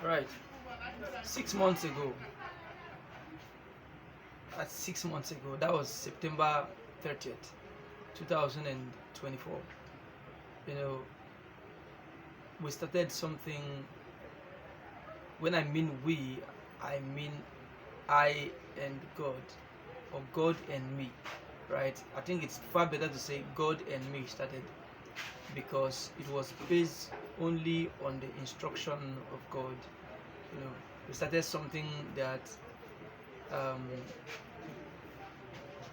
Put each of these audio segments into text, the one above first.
Right. 6 months ago, 6 months ago, that was September 30th, 2024. You know, we started something. When I mean we, I mean I and God, or God and me, right? I think it's far better to say God and me started, because it was based only on the instruction of God. We started something that, um,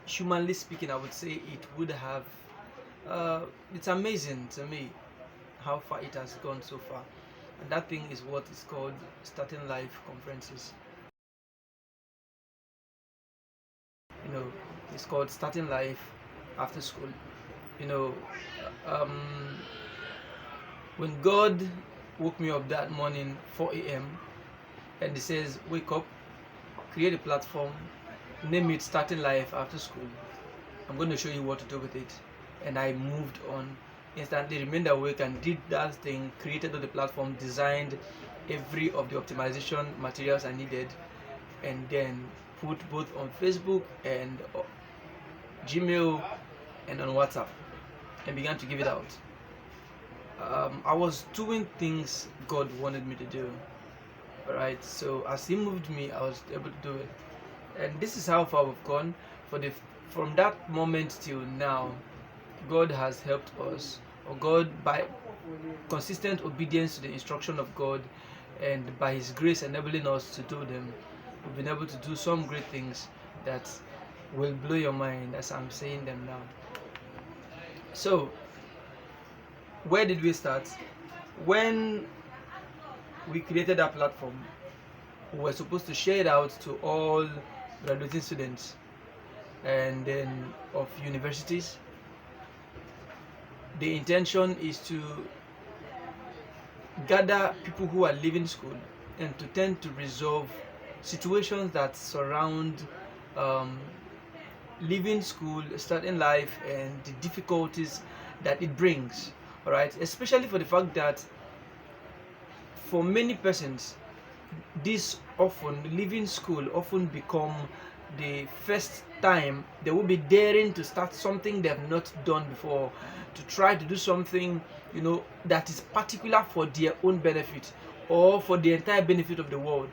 humanly speaking, I would say it would have. It's amazing to me how far it has gone so far, and that thing is what is called Starting Life Conferences. You know, it's called Starting Life After School. You know, um, when God woke me up that morning, 4 a.m., and He says, "Wake up, create a platform, name it Starting Life After School. I'm going to show you what to do with it." And I moved on instantly, remained awake, and did that thing, created the platform, designed every of the optimization materials I needed, and then put both on Facebook and Gmail and on WhatsApp, and began to give it out. I was doing things God wanted me to do. Alright, so as He moved me, I was able to do it. And this is how far we've gone. From that moment till now, God has helped us, or God, by consistent obedience to the instruction of God, and by His grace enabling us to do them, we've been able to do some great things that will blow your mind as I'm saying them now. So, where did we start? When we created that platform, we were supposed to share it out to all graduating students and then of universities. The intention is to gather people who are leaving school and to tend to resolve situations that surround um, leaving school, starting life, and the difficulties that it brings. All right, especially for the fact that for many persons, this often leaving school often become the first time they will be daring to start something they have not done before, to try to do something, that is particular for their own benefit or for the entire benefit of the world.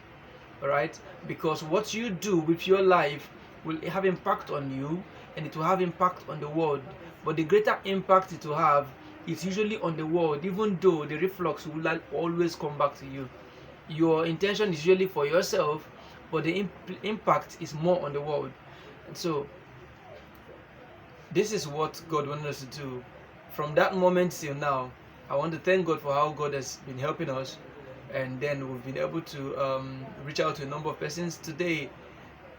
All right, because what you do with your life will have impact on you, and it will have impact on the world, but the greater impact it will have is usually on the world, even though the reflux will always come back to you. Your intention is usually for yourself, but the impact is more on the world. And so this is what God wanted us to do. From that moment till now, I want to thank God for how God has been helping us, and then we've been able to reach out to a number of persons today,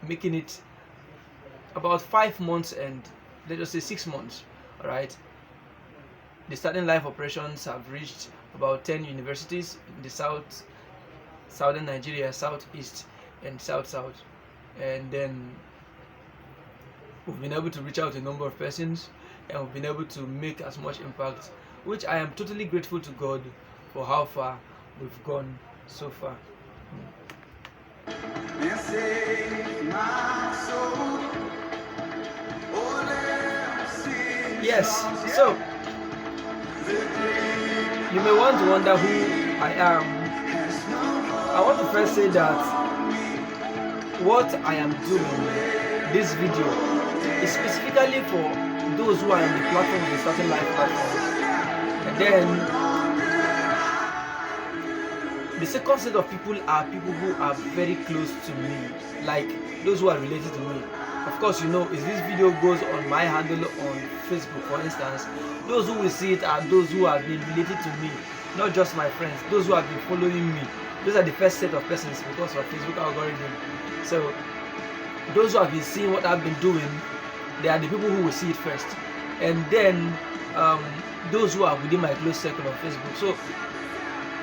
making it about 5 months and let us say 6 months. All right, the Starting Life operations have reached about 10 universities in the southern Nigeria, southeast, and south, and then we've been able to reach out to a number of persons, and we've been able to make as much impact, which I am totally grateful to God for how far we've gone so far. Yes, so you may want to wonder who I am. I want to first say that what I am doing, this video, is specifically for those who are on the platform of the Starting Life platform. And then the second set of people are people who are very close to me, like those who are related to me. Of course, if this video goes on my handle on Facebook, for instance, those who will see it are those who have been related to me, not just my friends, those who have been following me. Those are the first set of persons because of Facebook algorithm. So those who have been seeing what I've been doing, they are the people who will see it first. And then those who are within my close circle on Facebook. So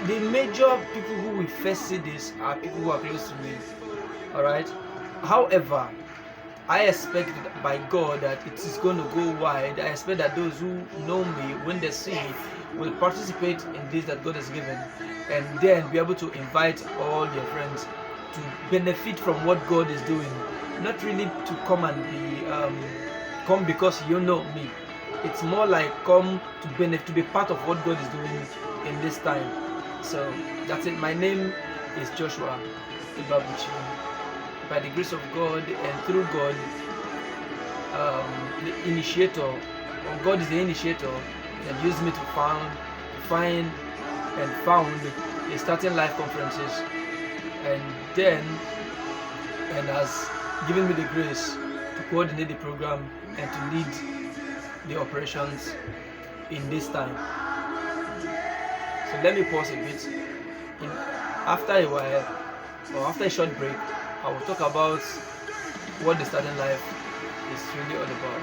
the major people who will first see this are people who are close to me. Alright? However, I expect by God that it is going to go wide. I expect that those who know me, when they see it, will participate in this that God has given, and then be able to invite all your friends to benefit from what God is doing. Not really to come and be come because you know me. It's more like come to benefit, to be part of what God is doing in this time. So that's it. My name is Joshua Ibabuchi. By the grace of God and through God, the initiator, or God is the initiator, and used me to find and found a Starting Life conferences, and then has given me the grace to coordinate the program and to lead the operations in this time. So let me pause a bit. After a while, or after a short break, I will talk about what the Starting Life is really all about.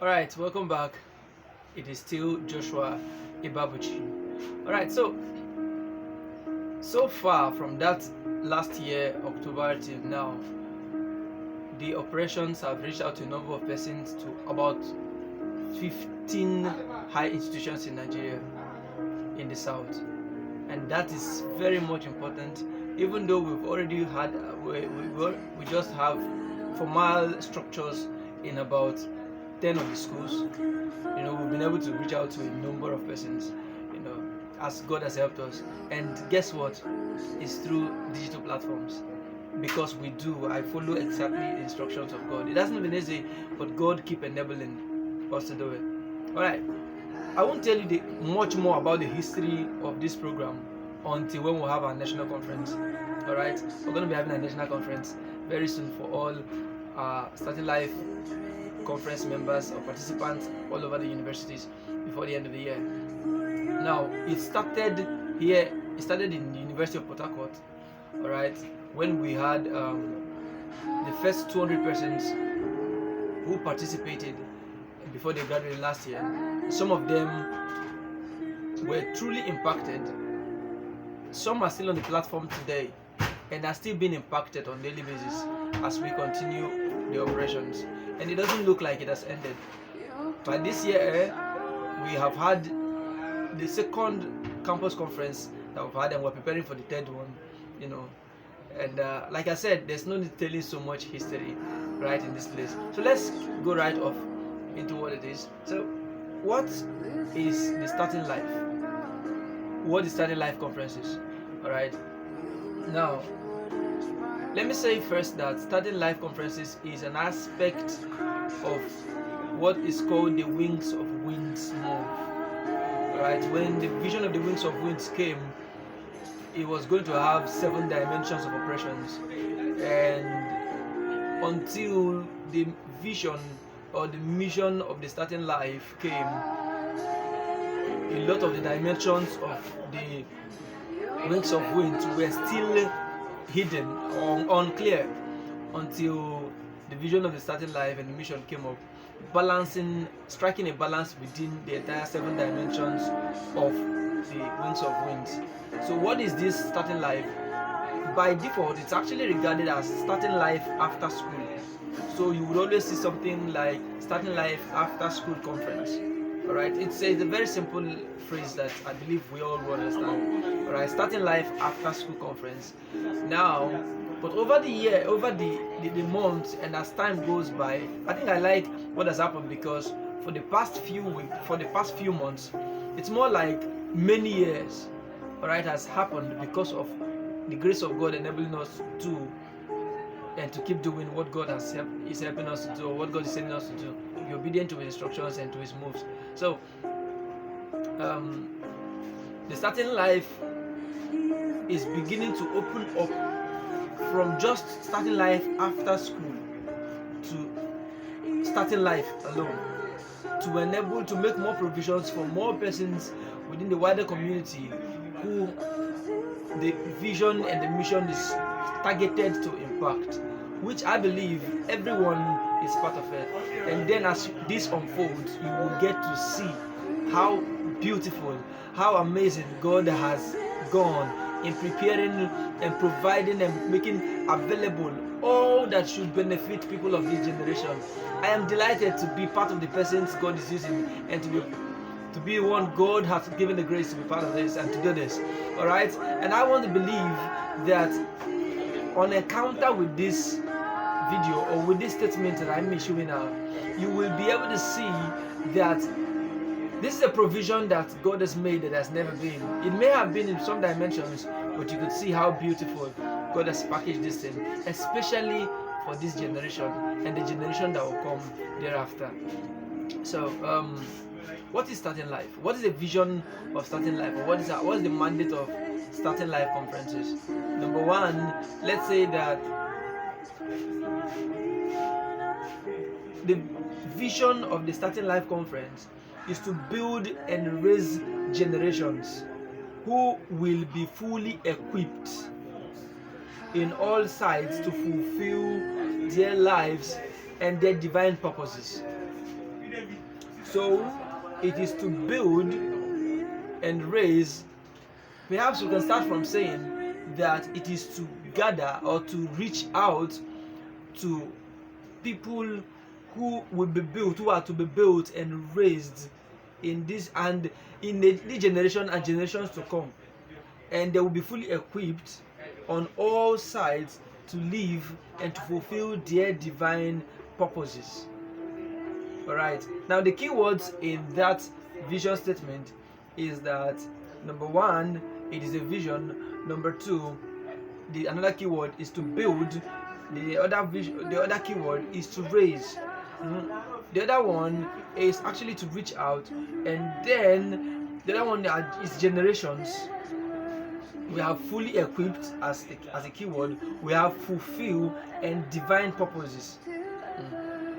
Alright, welcome back. It is still Joshua Ibabuchi. Alright, so far from that last year, October till now, the operations have reached out to a number of persons, to about 15 high institutions in Nigeria, in the south, and that is very much important. Even though we've already had we just have formal structures in about 10 of the schools, we've been able to reach out to a number of persons, as God has helped us. And guess what? It's through digital platforms, because I follow exactly the instructions of God. It hasn't been easy, but God keep enabling us to do it. Alright, I won't tell you much more about the history of this program until when we'll have our national conference. Alright, we're going to be having a national conference very soon for all Starting Life conference members or participants all over the universities before the end of the year. Now, it started here. It started in the University of Port Harcourt, all right, when we had the first 200 persons who participated before they graduated last year. Some of them were truly impacted. Some are still on the platform today and are still being impacted on a daily basis as we continue the operations. And it doesn't look like it has ended. By this year, we have had the second campus conference that we've had, and we're preparing for the third one, And like I said, there's no need telling so much history right in this place. So let's go right off into what it is. So, what is the Starting Life? What is Starting Life conferences? All right. Now, let me say first that Starting Life conferences is an aspect of what is called the Wings of Winds move. Right? When the vision of the Wings of Winds came, it was going to have 7 dimensions of operations, and until the vision or the mission of the Starting Life came, a lot of the dimensions of the Wings of Winds were still hidden or unclear until the vision of the Starting Life and the mission came up, striking a balance within the entire 7 dimensions of the Wings of Winds. So what is this Starting Life? By default, it's actually regarded as Starting Life after school. So you would always see something like Starting Life after school conference. Alright, it's a very simple phrase that I believe we all will understand. Alright, Starting Life after school conference. Now, but over the year, over the months, and as time goes by, I think I like what has happened, because for the past few months, it's more like many years, alright, has happened because of the grace of God enabling us to do and to keep doing what God is helping us to do, or what God is sending us to do. Be obedient to His instructions and to His moves. So, the Starting Life is beginning to open up from just Starting Life after school to Starting Life alone, to enable to make more provisions for more persons within the wider community who the vision and the mission is targeted to impact, which I believe everyone is part of it. And then as this unfolds, you will get to see how beautiful, how amazing God has gone in preparing and providing and making available all that should benefit people of this generation. I am delighted to be part of the persons God is using and to be one God has given the grace to be part of this and to do this. Alright? And I want to believe that on encounter with this video or with this statement that I'm issuing now, you will be able to see that this is a provision that God has made that has never been. It may have been in some dimensions, but you could see how beautiful God has packaged this thing, especially for this generation and the generation that will come thereafter. So, what is Starting Life? What is the vision of Starting Life? Or what is the mandate of Starting Life conferences? Number one, let's say that the vision of the Starting Life conference is to build and raise generations who will be fully equipped in all sides to fulfill their lives and their divine purposes. So it is to build and raise. Perhaps we can start from saying that it is to gather or to reach out to people who will be built, who are to be built and raised in this and in the generation and generations to come, and they will be fully equipped on all sides to live and to fulfill their divine purposes. Alright, now the key words in that vision statement is that number one, it is a vision. Number two, another keyword is to build. The other keyword is to raise. The other one is actually to reach out, and then the other one is generations. We have fully equipped as a keyword. We have fulfill and divine purposes.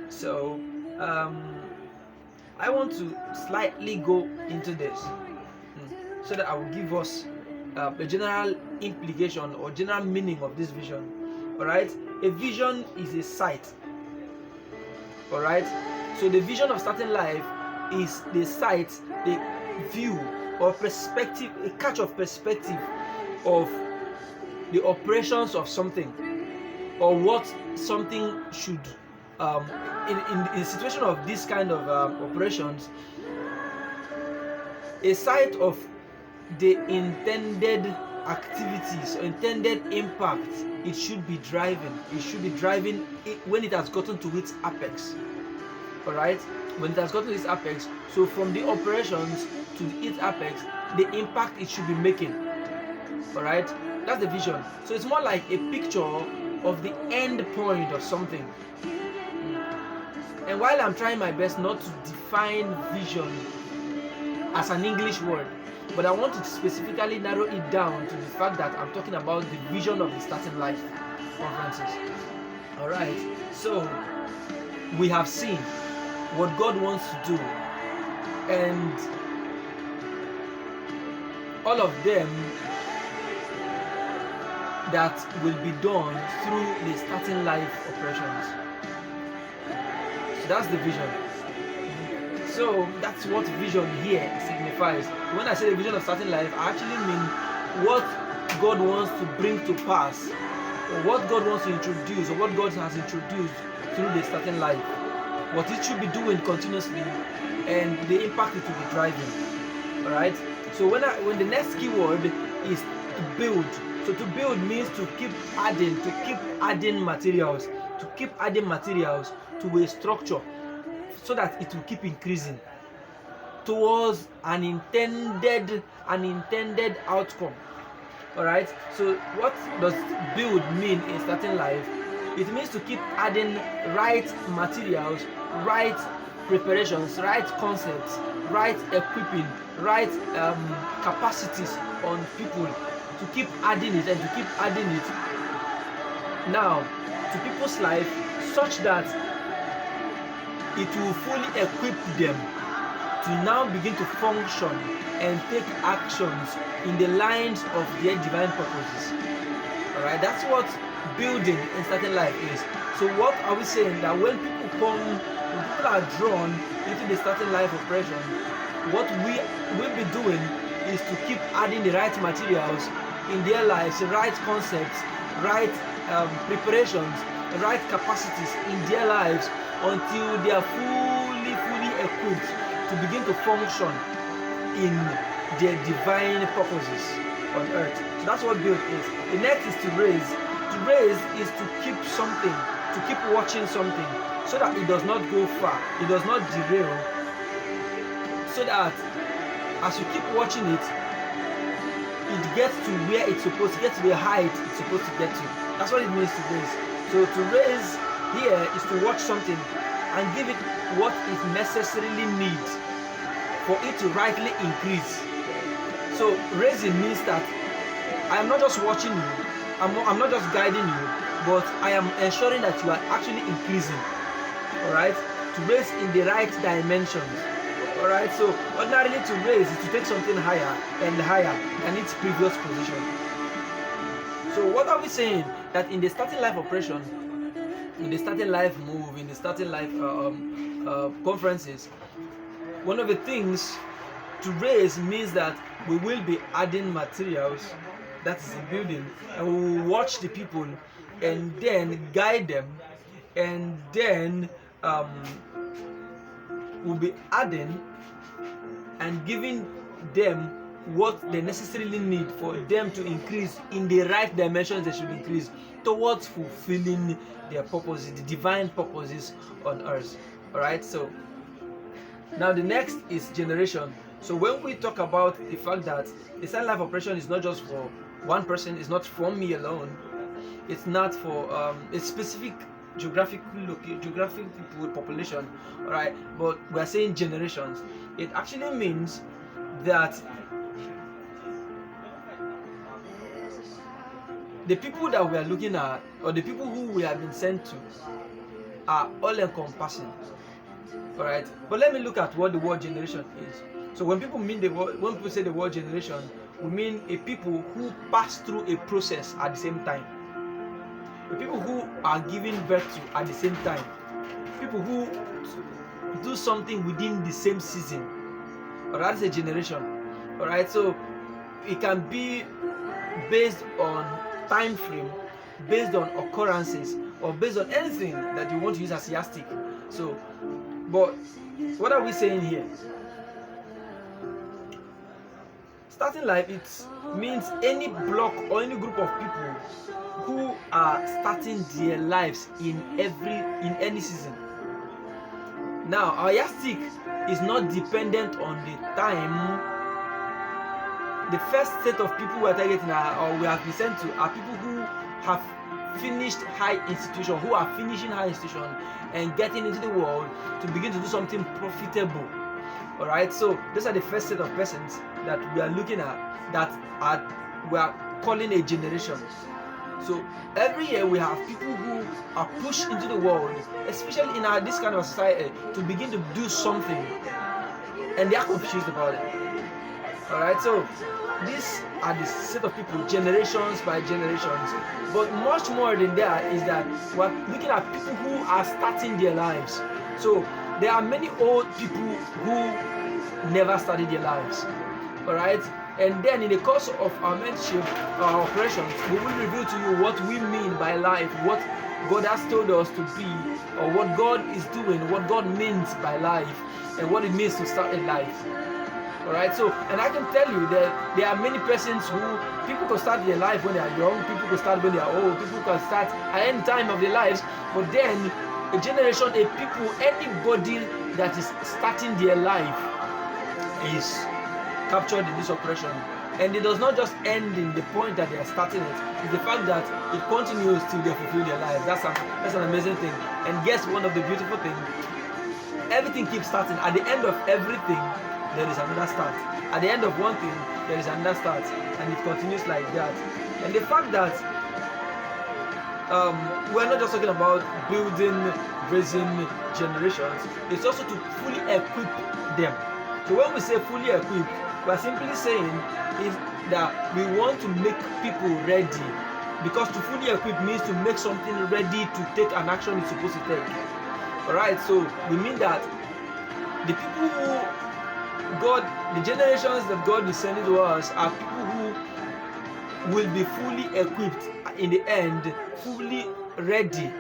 So I want to slightly go into this so that I will give us a general implication or general meaning of this vision. Alright, a vision is a sight. Alright, so the vision of Starting Life is the sight, the view or perspective, a catch of perspective of the operations of something or what something should in a situation of this kind of operations, a sight of the intended activities or intended impact it should be driving. It should be driving when it has gotten to its apex. Alright, when it has gotten to its apex, so from the operations to its apex, the impact it should be making. Alright, that's the vision. So it's more like a picture of the end point of something. And while I'm trying my best not to define vision as an English word, but I want to specifically narrow it down to the fact that I'm talking about the vision of the Starting Life conferences. Alright, so we have seen what God wants to do, and all of them that will be done through the Starting Life operations. So that's the vision. So that's what vision here signifies. When I say the vision of Starting Life, I actually mean what God wants to bring to pass, or what God wants to introduce, or what God has introduced through the Starting Life. What it should be doing continuously, and the impact it will be driving. Alright? So when the next keyword is to build. So to build means to keep adding materials to a structure, so that it will keep increasing towards an intended outcome. Alright, so what does build mean in Starting Life? It means to keep adding right materials, right preparations, right concepts, right equipping, right capacities on people, to keep adding it and to keep adding it now to people's life, such that it will fully equip them to now begin to function and take actions in the lines of their divine purposes. Alright, that's what building and Starting Life is. So what are we saying? That when people are drawn into the Starting Life operation, what we will be doing is to keep adding the right materials in their lives, right concepts, right preparations, right capacities in their lives until they are fully equipped to begin to function in their divine purposes on earth. So that's what build is. The next is to raise. To raise is to keep something, to keep watching something, so that it does not go far, it does not derail, so that as you keep watching it, it gets to where it's supposed to get, to the height it's supposed to get to. That's what it means to raise. So to raise here is to watch something and give it what it necessarily needs for it to rightly increase. So raising means that I am not just watching you, I'm not just guiding you, but I am ensuring that you are actually increasing. Alright? To raise in the right dimensions. Alright? So ordinarily to raise is to take something higher and higher than its previous position. So what are we saying? That in the starting life operation, in the starting life move, in the starting life conferences, one of the things to raise means that we will be adding materials that is in building, and we will watch the people and then guide them, and then we'll be adding and giving them what they necessarily need for them to increase in the right dimensions they should increase towards fulfilling their purposes, the divine purposes on earth. Alright, so now the next is generation. So when we talk about the fact that the starting life operation is not just for one person, it's not for me alone, it's not for a specific geographic population, all right, but we are saying generations. It actually means that the people that we are looking at, or the people who we have been sent to, are all encompassing. All right, but let me look at what the word generation is. So when people say the word generation, we mean a people who pass through a process at the same time, the people who are giving birth to at the same time, people who do something within the same season. Or that's a generation. All right, so it can be based on time frame, based on occurrences, or based on anything that you want to use as yardstick. So, but what are we saying here? Starting life, it means any block or any group of people who are starting their lives in any season. Now, our yardstick is not dependent on the time. The first set of people we are targeting or we have been sent to are people who have finished high institution, who are finishing high institution and getting into the world to begin to do something profitable. All right, so these are the first set of persons that we are looking at, that we are calling a generation. So every year we have people who are pushed into the world, especially in this kind of society, to begin to do something, and they are confused about it. All right, so these are the set of people, generations by generations. But much more than that is that we're looking at people who are starting their lives. So there are many old people who never started their lives. All right, and then in the course of our mentorship, our operations, we will reveal to you what we mean by life, what God has told us to be, or what God is doing, what God means by life, and what it means to start a life. Alright, so, and I can tell you that there are many persons who, people can start their life when they are young, people can start when they are old, people can start at any time of their lives, but then a generation, a people, anybody that is starting their life is captured in this operation. And it does not just end in the point that they are starting it, it's the fact that it continues till they fulfill their lives. That's an amazing thing. And guess one of the beautiful things? Everything keeps starting. At the end of everything, there is another start. At the end of one thing, there is another start, and it continues like that. And the fact that we're not just talking about building, raising generations, it's also to fully equip them. So when we say fully equipped, we're simply saying is that we want to make people ready, because to fully equip means to make something ready to take an action it's supposed to take. Alright, so we mean that the people who God, the generations that God is sending to us are people who will be fully equipped in the end, fully ready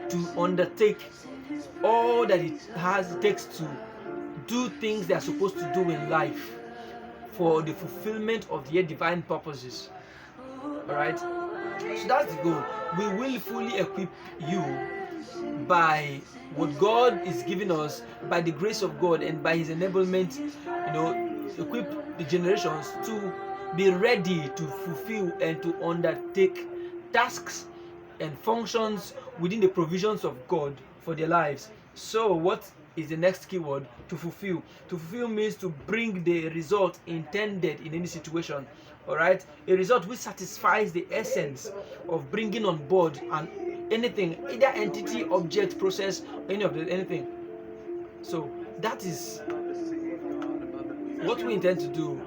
to undertake all that it takes to do things they are supposed to do in life for the fulfillment of their divine purposes. Alright? So that's the goal. We will fully equip you by what God is giving us, by the grace of God and by His enablement, equip the generations to be ready to fulfill and to undertake tasks and functions within the provisions of God for their lives. So what is the next keyword? To fulfill. To fulfill means to bring the result intended in any situation. Alright? A result which satisfies the essence of bringing on board anything, either entity, object, process, anything. So that is what we intend to do,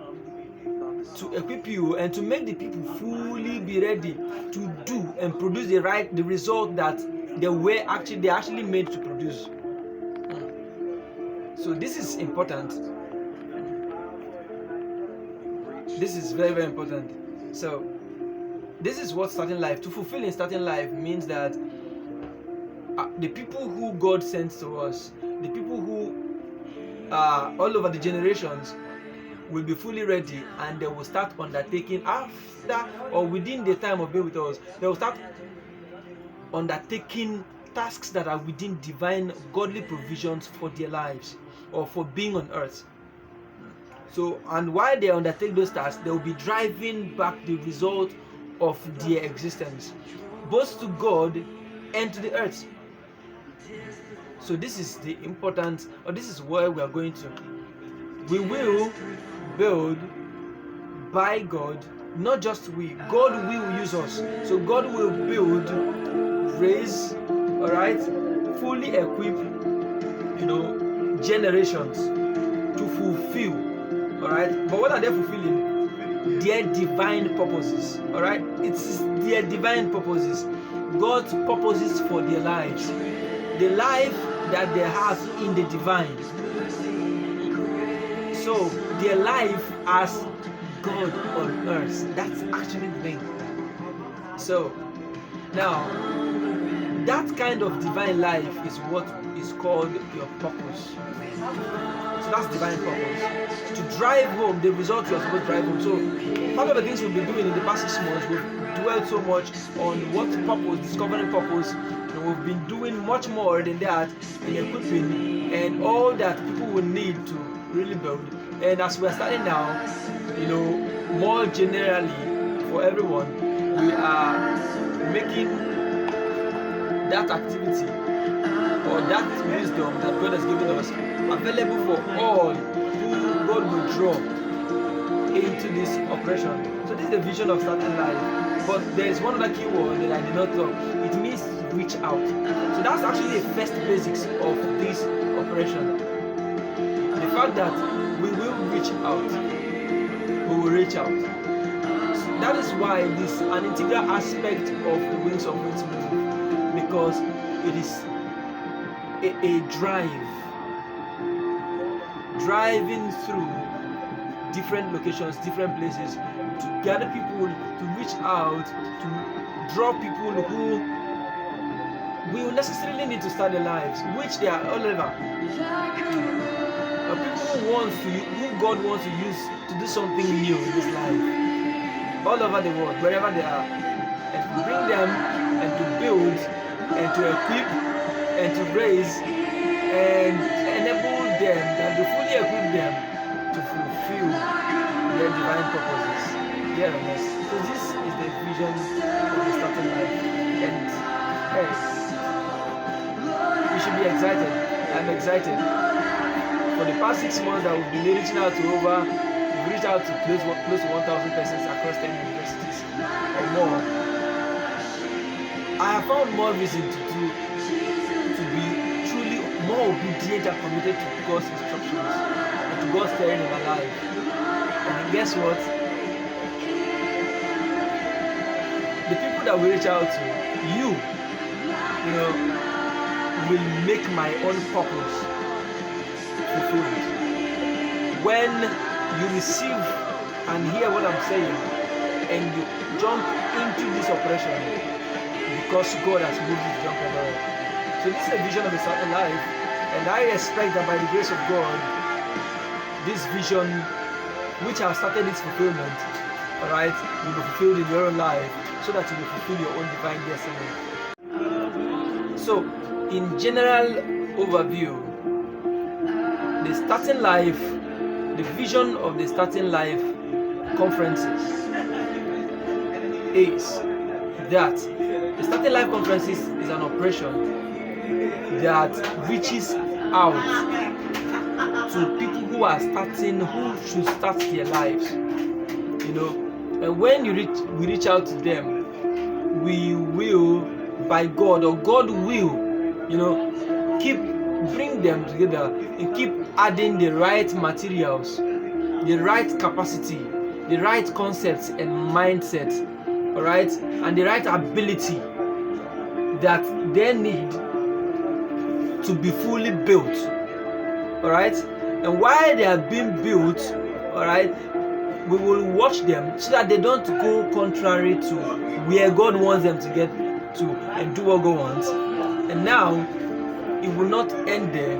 to equip you and to make the people fully be ready to do and produce the result that they actually made to produce. So this is important. This is very, very important. So this is what starting life, to fulfill in starting life means that the people who God sends to us, the people who are all over the generations, will be fully ready, and they will start undertaking after or within the time of being with us. They will start undertaking tasks that are within divine godly provisions for their lives or for being on earth. So, and while they undertake those tasks, they will be driving back the result of their existence, both to God and to the earth. So this is the importance, or this is where we are going to. We will build by God, not just we. God will use us. So God will build, raise, alright, fully equip, generations to fulfill, alright. But what are they fulfilling? Their divine purposes, alright. It's their divine purposes, God's purposes for their lives, the life that they have in the divine. So their life as God on earth. That's actually the thing. So now, that kind of divine life is what is called your purpose. So that's divine purpose. To drive home the result you are supposed to drive home. So part of the things we've been doing in the past 6 months, we've dwelled so much on what purpose, discovering purpose. And we've been doing much more than that in equipping and all that people will need to really build. And as we're starting now, more generally for everyone, we are making that activity or that wisdom that God has given us available for all who God will draw into this operation. So this is the vision of starting life. But there is one other key word that I did not talk. It means reach out. So that's actually the first basics of this operation. The fact that we will reach out. We will reach out. So that is why it is an integral aspect of the Wings of Faith movement, because it is a driving through different locations, different places, to gather people, to reach out, to draw people who will necessarily need to start their lives, which they are all over. People who God wants to use to do something new in this life, all over the world, wherever they are, and to bring them and to build and to equip and to raise and enable them and to fully equip them to fulfill their divine purposes here on earth. So this is the vision of the starting life, and hey, we should be excited. I'm excited. For the past 6 months that we've been reaching out to we've reached out to close to 1,000 persons across 10 universities or more. I have found more reason to be truly more obedient and committed to God's instructions and to God's steering in my life. And guess what? The people that we reach out to, will make my own purpose fulfilled. When you receive and hear what I'm saying, and you jump into this oppression because God has moved you to jump ahead. So this is a vision of a certain life, and I expect that by the grace of God, this vision, which has started its fulfillment, alright, will be fulfilled in your own life, so that you will fulfill your own divine destiny. So, in general overview, the starting life, the vision of the starting life conferences is that the starting life conferences is an operation that reaches out to people who are starting, who should start their lives, and when we reach out to them, we will, by God, or God will, bring them together and keep adding the right materials, the right capacity, the right concepts and mindset, all right, and the right ability that they need to be fully built, all right. And while they are being built, all right, we will watch them so that they don't go contrary to where God wants them to get to and do what God wants. And now it will not end there.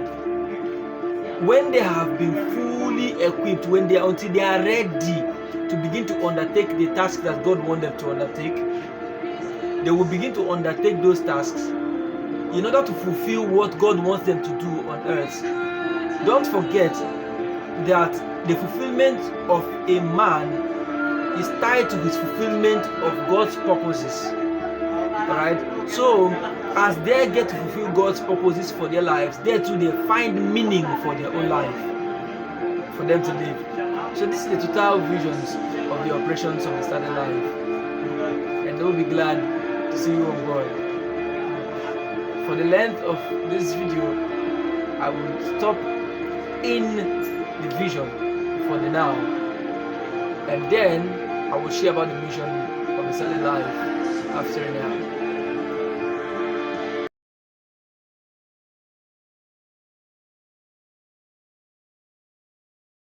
When they have been fully equipped, until they are ready to begin to undertake the tasks that God wants them to undertake, they will begin to undertake those tasks in order to fulfill what God wants them to do on earth. Don't forget that the fulfillment of a man is tied to his fulfillment of God's purposes. Alright? So, as they get to fulfill God's purposes for their lives, they too they find meaning for their own life, for them to live. So this is the total visions of the operations of the starting life. And they will be glad to see you on board. For the length of this video, I will stop in the vision for the now, and then I will share about the mission of the starting life after now.